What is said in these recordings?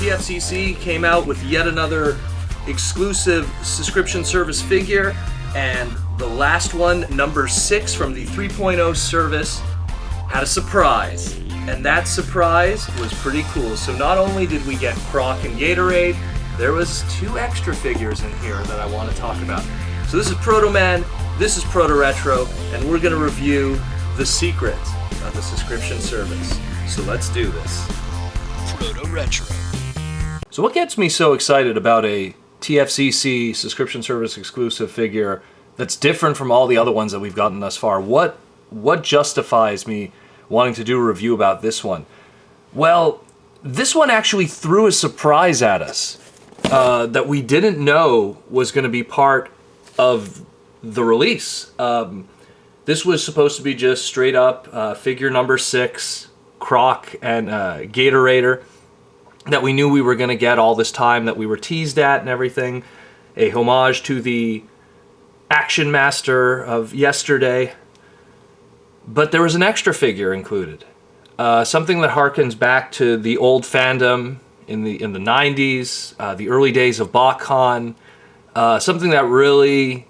TFCC came out with yet another exclusive subscription service figure, and the last one, number 6 from the 3.0 service, had a surprise. And that surprise was pretty cool. So not only did we get Krok and Gatorade, there was 2 extra figures in here that I want to talk about. So this is Protoman, this is ProtoRetro, and we're going to review the secret of the subscription service. So let's do this. ProtoRetro. So what gets me so excited about a TFCC subscription service exclusive figure that's different from all the other ones that we've gotten thus far? What justifies me wanting to do a review about this one? Well, this one actually threw a surprise at us that we didn't know was going to be part of the release. This was supposed to be just straight up figure number 6, Krok and Gatoraider, that we knew we were going to get all this time, that we were teased at and everything. A homage to the Action Master of yesterday. But there was an extra figure included. Something that harkens back to the old fandom in the 90s, the early days of Botcon. Something that really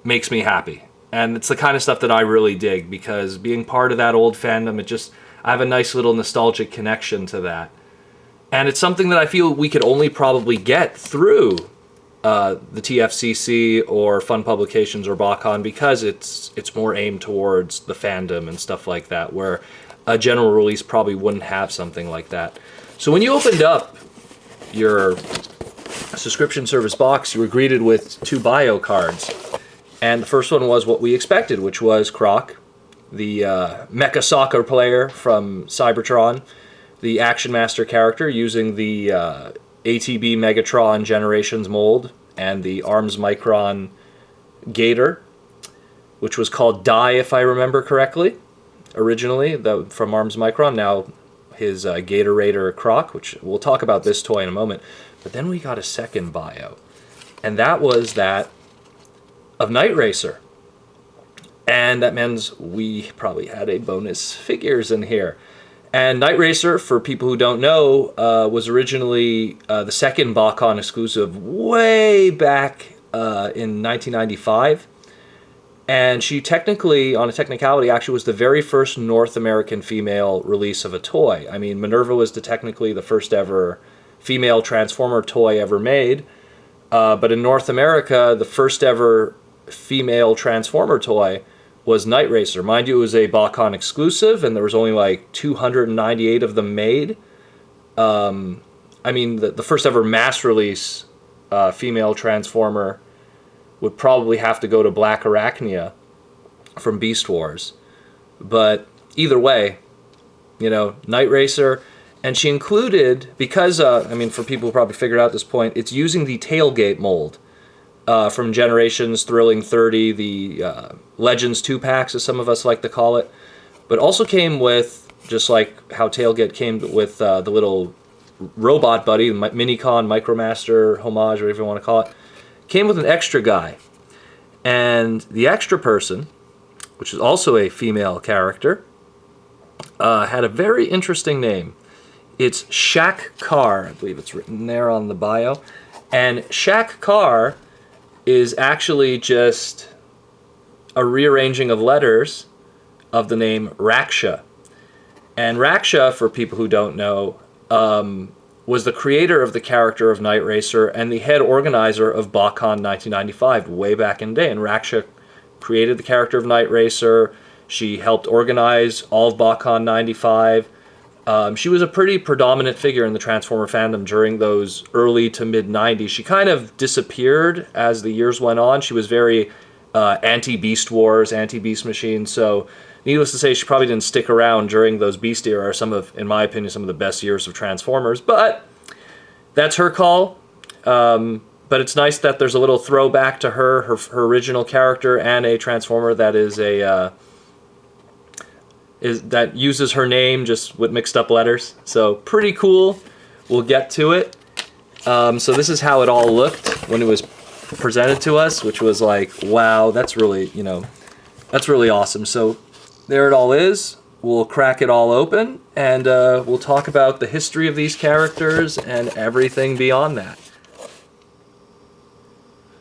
makes me happy. And it's the kind of stuff that I really dig, because being part of that old fandom, I have a nice little nostalgic connection to that. And it's something that I feel we could only probably get through the TFCC or Fun Publications or Botcon, because it's more aimed towards the fandom and stuff like that, where a general release probably wouldn't have something like that. So when you opened up your subscription service box, you were greeted with 2 bio cards. And the first one was what we expected, which was Krok, the mecha soccer player from Cybertron, the Action Master character using the ATB Megatron Generations mold, and the Arms Micron Gator, which was called Die, if I remember correctly, originally, from Arms Micron. Now his Gatoraider Krok, which we'll talk about this toy in a moment. But then we got a second bio, and that was that of Nightracer. And that means we probably had a bonus figures in here. And Nightracer, for people who don't know, was originally the second Botcon exclusive way back in 1995. And she technically, on a technicality, actually was the very first North American female release of a toy. I mean, Minerva was technically the first ever female Transformer toy ever made. But in North America, the first ever female Transformer toy was Nightracer. Mind you, it was a Botcon exclusive, and there was only like 298 of them made. I mean, the first ever mass release female Transformer would probably have to go to Black Arachnia from Beast Wars. But either way, you know, Nightracer, and she included, because, I mean, for people who probably figured out at this point, it's using the Tailgate mold from Generations, Thrilling 30, the Legends 2-packs, as some of us like to call it. But also came with, just like how Tailgate came with the little robot buddy, Minicon, Micromaster, Homage, whatever you want to call it, came with an extra guy. And the extra person, which is also a female character, had a very interesting name. It's Shakar, I believe it's written there on the bio. And Shakar is actually just a rearranging of letters of the name Raksha. And Raksha, for people who don't know, was the creator of the character of Nightracer and the head organizer of Botcon 1995, way back in the day. And Raksha created the character of Nightracer. She helped organize all of Botcon 95. She was a pretty predominant figure in the Transformer fandom during those early to mid-90s. She kind of disappeared as the years went on. She was very anti-Beast Wars, anti-Beast Machine, so needless to say, she probably didn't stick around during those Beast era, in my opinion, some of the best years of Transformers, but that's her call. But it's nice that there's a little throwback to her original character, and a Transformer that is that uses her name just with mixed up letters. So pretty cool. We'll get to it. So this is how it all looked when it was presented to us, which was like, wow, that's really, that's really awesome. So there it all is. we'll crack it all open, and we'll talk about the history of these characters and everything beyond that.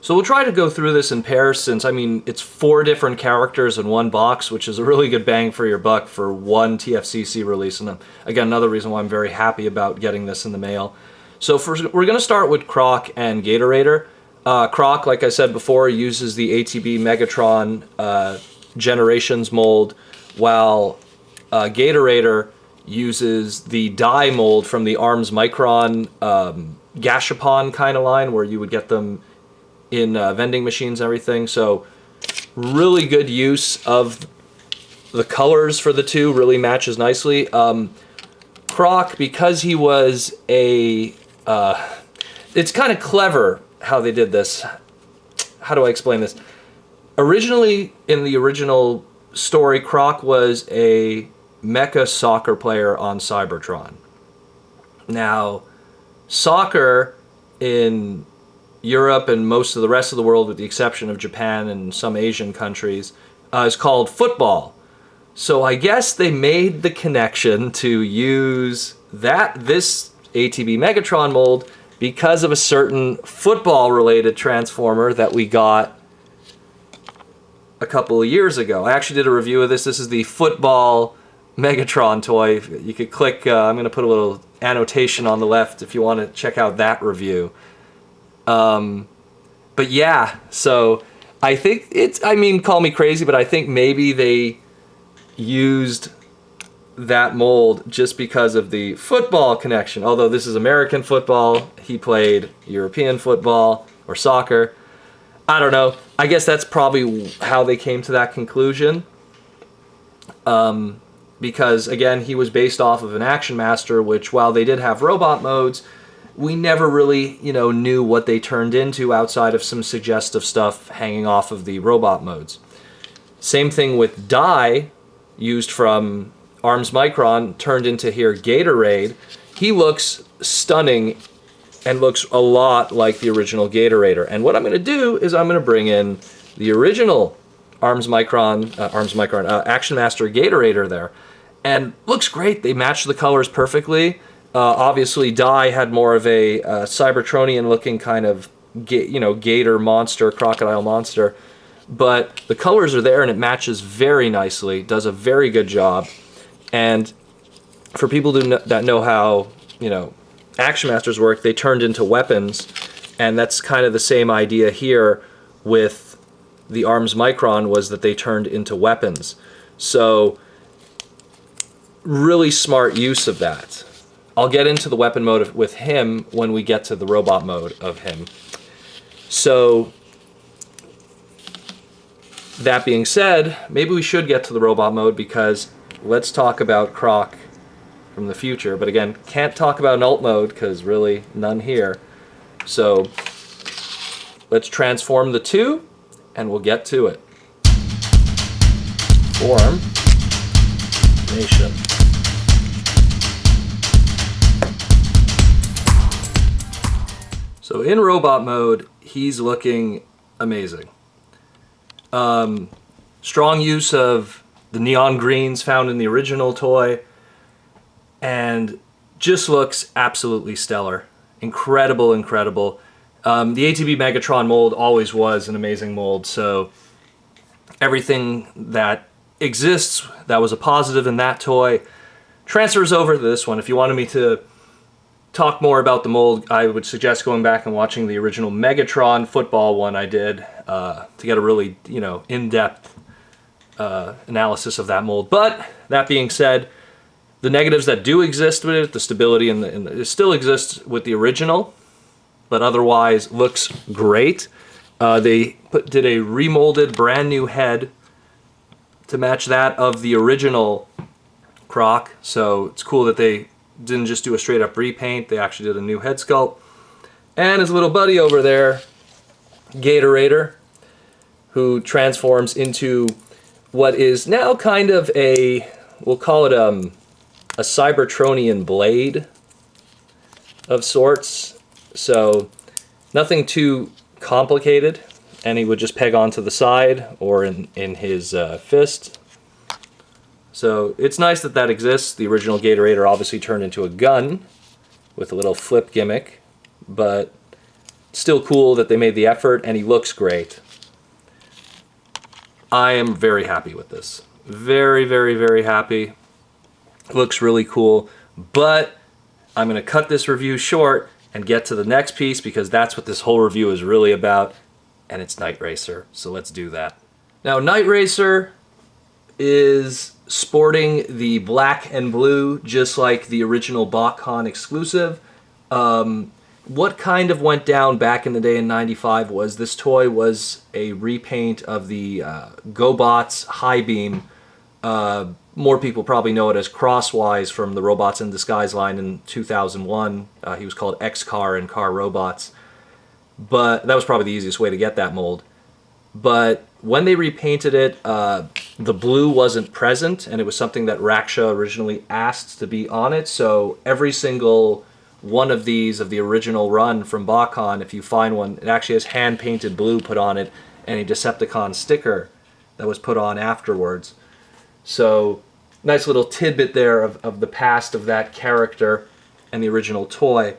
So we'll try to go through this in pairs, since, I mean, it's 4 different characters in one box, which is a really good bang for your buck for one TFCC release. And again, another reason why I'm very happy about getting this in the mail. So we're going to start with Krok and Gatoraider. Krok, like I said before, uses the ATB Megatron Generations mold, while Gatoraider uses the die mold from the Arms Micron Gashapon kind of line, where you would get them in vending machines and everything. So really good use of the colors for the two, really matches nicely. Krok, because he was a... it's kind of clever how they did this. How do I explain this? Originally, in the original story, Krok was a mecha soccer player on Cybertron. Now, soccer in Europe and most of the rest of the world, with the exception of Japan and some Asian countries, is called football. So I guess they made the connection to use this ATB Megatron mold because of a certain football-related Transformer that we got a couple of years ago. I actually did a review of this. This is the football Megatron toy. You could click, I'm going to put a little annotation on the left if you want to check out that review. But yeah, so I think I mean, call me crazy, but I think maybe they used that mold just because of the football connection. Although this is American football, he played European football or soccer. I don't know. I guess that's probably how they came to that conclusion. Because again, he was based off of an Action Master, which, while they did have robot modes, we never really, knew what they turned into outside of some suggestive stuff hanging off of the robot modes. Same thing with Die, used from Arms Micron, turned into here Gatorade. He looks stunning and looks a lot like the original Gatoraider. And what I'm going to do is I'm going to bring in the original Action Master Gatoraider there. And looks great. They match the colors perfectly. Obviously, Die had more of a Cybertronian-looking kind of, gator monster, crocodile monster. But the colors are there, and it matches very nicely. Does a very good job. And for people that know how, Action Masters work, they turned into weapons. And that's kind of the same idea here with the Arms Micron, was that they turned into weapons. So, really smart use of that. I'll get into the weapon mode with him when we get to the robot mode of him. So, that being said, maybe we should get to the robot mode, because let's talk about Krok from the future. But again, can't talk about an alt mode, because really none here. So, let's transform the two, and we'll get to it. Form. Nation. So in robot mode, he's looking amazing. Strong use of the neon greens found in the original toy, and just looks absolutely stellar. Incredible, incredible. The ATB Megatron mold always was an amazing mold, so everything that exists that was a positive in that toy transfers over to this one. If you wanted me to talk more about the mold, I would suggest going back and watching the original Megatron football one I did to get a really, in-depth analysis of that mold. But that being said, the negatives that do exist with it, the stability it still exists with the original, but otherwise looks great. They did a remolded brand new head to match that of the original Krok, so it's cool that they didn't just do a straight up repaint, they actually did a new head sculpt. And his little buddy over there, Gatoraider, who transforms into what is now kind of we'll call it a Cybertronian blade of sorts. So nothing too complicated, and he would just peg onto the side or in his fist. So it's nice that that exists. The original Gatoraider obviously turned into a gun with a little flip gimmick, but still cool that they made the effort, and he looks great. I am very happy with this. Very, very, very happy. Looks really cool, but I'm going to cut this review short and get to the next piece because that's what this whole review is really about, and it's Nightracer. So let's do that. Now, Nightracer is sporting the black and blue, just like the original Botcon exclusive. What kind of went down back in the day in '95 was this toy was a repaint of the GoBots High Beam. More people probably know it as Crosswise from the Robots in Disguise line in 2001. He was called X-Car in Car Robots. But that was probably the easiest way to get that mold. But when they repainted it, the blue wasn't present, and it was something that Raksha originally asked to be on it. So every single one of these of the original run from Botcon, if you find one, it actually has hand-painted blue put on it and a Decepticon sticker that was put on afterwards. So nice little tidbit there of the past of that character and the original toy.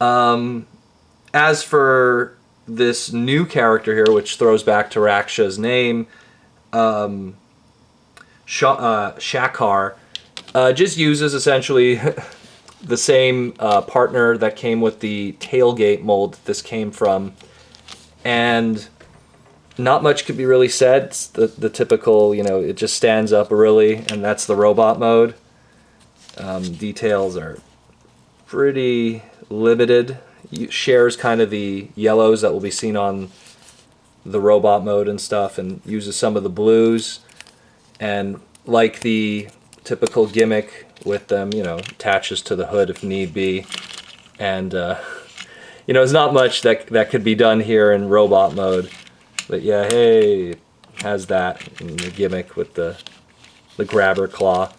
As for this new character here, which throws back to Raksha's name, Shakar, just uses essentially the same partner that came with the tailgate mold that this came from, and not much could be really said. It's the typical, you know, it just stands up really, and that's the robot mode. Details are pretty limited. Shares kind of the yellows that will be seen on the robot mode and stuff, and uses some of the blues, and like the typical gimmick with them, you know, attaches to the hood if need be, and you know, there's not much that could be done here in robot mode, but yeah, hey, it has that and the gimmick with the grabber claw.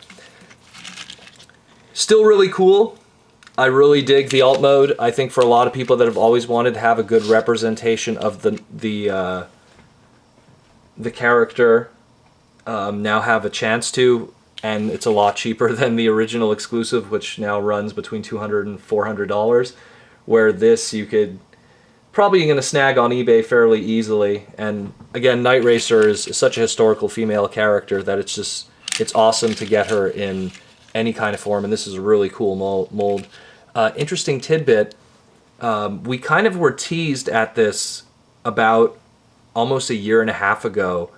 Still really cool. I really dig the alt mode. I think for a lot of people that have always wanted to have a good representation of the character, now have a chance to, and it's a lot cheaper than the original exclusive, which now runs between $200 and $400, where this you could probably going to snag on eBay fairly easily. And again, Nightracer is such a historical female character that it's awesome to get her in any kind of form, and this is a really cool mold. Interesting tidbit, we kind of were teased at this about almost a year and a half ago.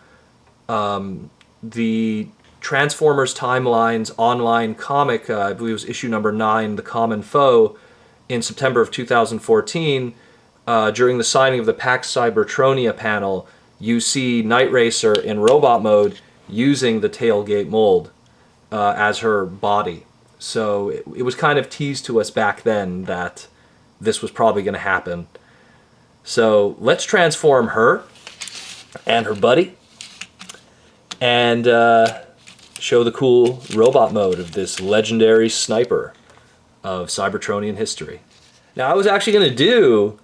The Transformers Timelines online comic, I believe it was issue number 9, The Common Foe, in September of 2014, during the signing of the Pax Cybertronia panel, you see Nightracer in robot mode using the tailgate mold as her body. So it was kind of teased to us back then that this was probably going to happen. So let's transform her and her buddy and show the cool robot mode of this legendary sniper of Cybertronian history. Now, I was actually going to do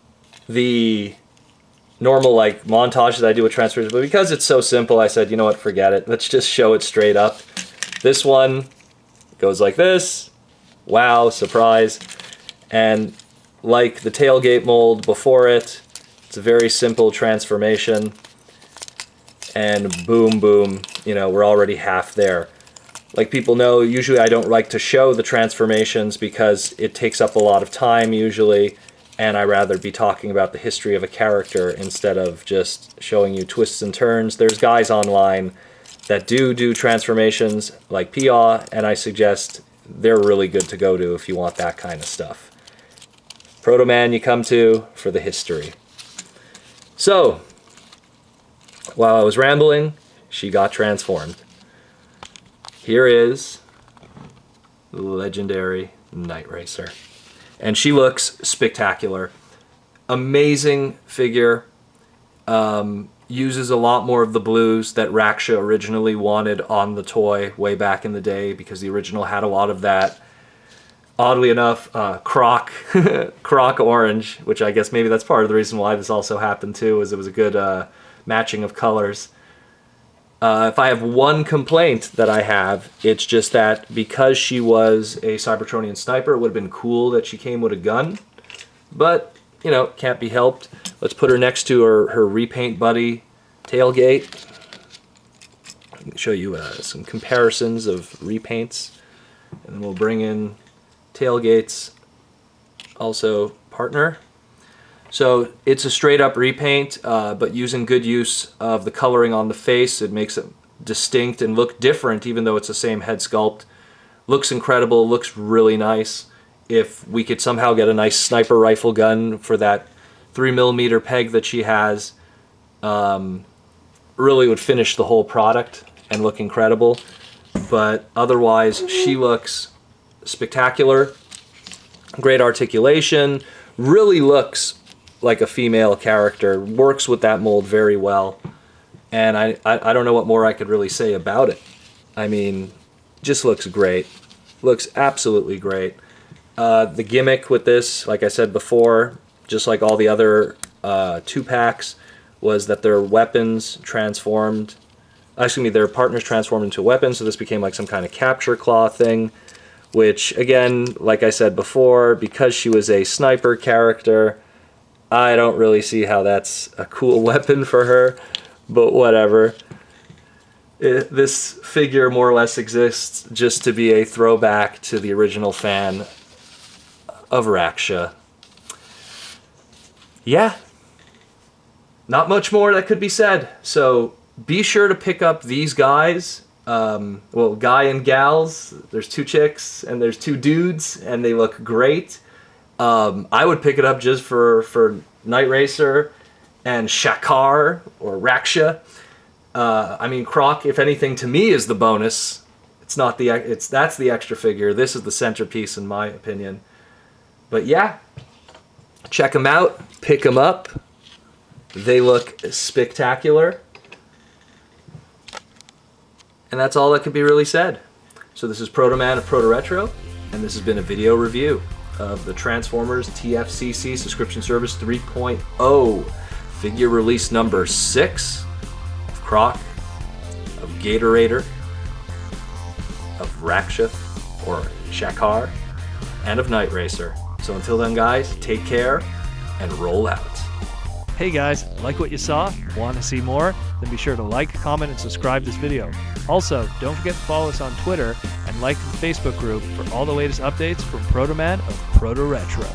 the normal like montage that I do with transfers, but because it's so simple, I said, you know what, forget it. Let's just show it straight up. This one goes like this. Wow, surprise. And like the tailgate mold before it, it's a very simple transformation. And boom, boom, you know, we're already half there. Like people know, usually I don't like to show the transformations because it takes up a lot of time usually, and I rather be talking about the history of a character instead of just showing you twists and turns. There's guys online that do transformations like Pia, and I suggest they're really good to go to if you want that kind of stuff. Protoman you come to for the history. So, while I was rambling, she got transformed. Here is the legendary Nightracer. And she looks spectacular. Amazing figure. Uses a lot more of the blues that Raksha originally wanted on the toy way back in the day, because the original had a lot of that. Oddly enough, Krok, Krok orange, which I guess maybe that's part of the reason why this also happened too, is it was a good matching of colors. If I have one complaint that I have, it's just that because she was a Cybertronian sniper, it would have been cool that she came with a gun. But, you know, can't be helped. Let's put her next to her repaint buddy tailgate. I can show you some comparisons of repaints. And then we'll bring in tailgate's also partner. So it's a straight up repaint, but using good use of the coloring on the face, it makes it distinct and look different even though it's the same head sculpt. Looks incredible, looks really nice. If we could somehow get a nice sniper rifle gun for that 3mm peg that she has, really would finish the whole product and look incredible. But otherwise, she looks spectacular. Great articulation, really looks like a female character, works with that mold very well, and I don't know what more I could really say about it. I mean, just looks great, looks absolutely great. The gimmick with this, like I said before, just like all the other 2-packs, was that their weapons transformed, their partners transformed into weapons, so this became like some kind of capture claw thing, which again, like I said before, because she was a sniper character, I don't really see how that's a cool weapon for her, but whatever. This figure more or less exists just to be a throwback to the original fan of Raksha. Yeah, not much more that could be said. So be sure to pick up these guys. Well, guy and gals. There's 2 chicks and there's 2 dudes, and they look great. I would pick it up just for Nightracer and Shakar or Raksha. I mean, Krok, if anything, to me is the bonus. It's not that's the extra figure. This is the centerpiece, in my opinion. But yeah, check them out, pick them up. They look spectacular, and that's all that could be really said. So this is Protoman of ProtoRetro, and this has been a video review of the Transformers TFCC subscription service 3.0 figure release number 6 of Krok, of Gatoraider, of Raksha or Shakar, and of Nightracer. So until then, guys, take care and roll out. Hey guys, like what you saw? Want to see more? Then be sure to like, comment, and subscribe this video. Also, don't forget to follow us on Twitter and like the Facebook group for all the latest updates from Protoman of ProtoRetro.